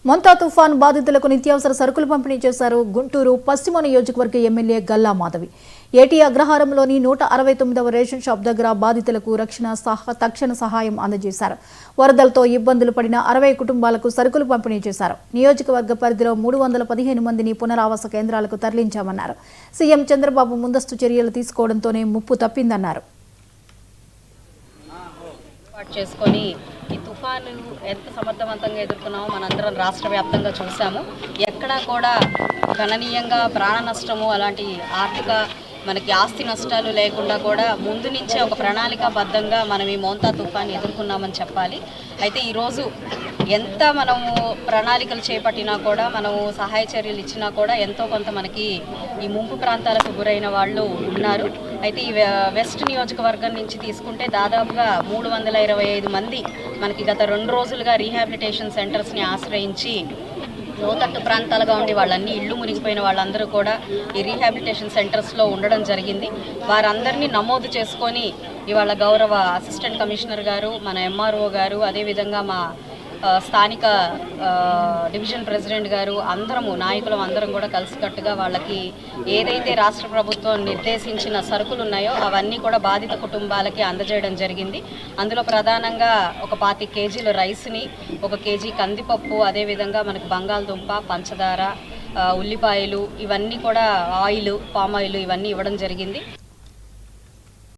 మొంతా తుఫాన్ బాధితులకు నిత్యావసర సరుకులు పంపిణీ చేశారు గుంటూరు పశ్చిమ నియోజకవర్గ ఎమ్మెల్యే గల్లా మాధవి. ఏటీ అగ్రహారంలోని 169వ రేషన్ షాప్ దగ్గర బాధితులకు తక్షణ సహాయం అందజేశారు. వరదలతో ఇబ్బందులు పడిన 60 కుటుంబాలకు సరుకులు పంపిణీ చేశారు. నియోజకవర్గ పరిధిలో 315 మందిని పునరావాస కేంద్రాలకు తరలించామన్నారు. సీఎం చంద్రబాబు ముందస్తు చర్యలు తీసుకోవడంతోనే ముప్పు తప్పిందన్నారు. చేసుకొని ఈ తుఫాను ఎంత సమర్థవంతంగా ఎదుర్కొన్నామో మనందరం రాష్ట్ర వ్యాప్తంగా చూసాము. ఎక్కడా కూడా గణనీయంగా ప్రాణ నష్టము అలాంటి ఆర్థిక మనకి ఆస్తి నష్టాలు లేకుండా కూడా ముందు నుంచే ఒక ప్రణాళికాబద్ధంగా మనం ఈ మోంతా తుఫాను ఎదుర్కొన్నామని చెప్పాలి. అయితే ఈరోజు ఎంత మనము ప్రణాళికలు చేపట్టినా కూడా మనము సహాయ చర్యలు ఇచ్చినా కూడా ఎంతో కొంత మనకి ఈ ముంపు ప్రాంతాలకు గురైన వాళ్ళు ఉన్నారు. అయితే ఈ వెస్ట్ నియోజకవర్గం నుంచి తీసుకుంటే దాదాపుగా 325 మంది మనకి గత 2 రోజులుగా రీహాబిలిటేషన్ సెంటర్స్ని ఆశ్రయించి లోతట్టు ప్రాంతాలుగా ఉండి వాళ్ళన్నీ ఇళ్ళు మునిగిపోయిన వాళ్ళందరూ కూడా ఈ రీహాబిలిటేషన్ సెంటర్స్లో ఉండడం జరిగింది. వారందరినీ నమోదు చేసుకొని ఇవాళ గౌరవ అసిస్టెంట్ కమిషనర్ గారు, మన ఎంఆర్ఓ గారు, అదేవిధంగా మా స్థానిక డివిజన్ ప్రెసిడెంట్ గారు నాయకులం అందరం కూడా కలిసికట్టుగా వాళ్ళకి ఏదైతే రాష్ట్ర ప్రభుత్వం నిర్దేశించిన సరుకులు ఉన్నాయో అవన్నీ కూడా బాధిత కుటుంబాలకి అందజేయడం జరిగింది. అందులో ప్రధానంగా ఒక 25 కేజీల రైస్ని, 1 కేజీ కందిపప్పు, అదేవిధంగా మనకి బంగాళదుంప, పంచదార, ఉల్లిపాయలు, ఇవన్నీ కూడా ఆయిల్, పామ్ ఆయిల్ ఇవన్నీ ఇవ్వడం జరిగింది.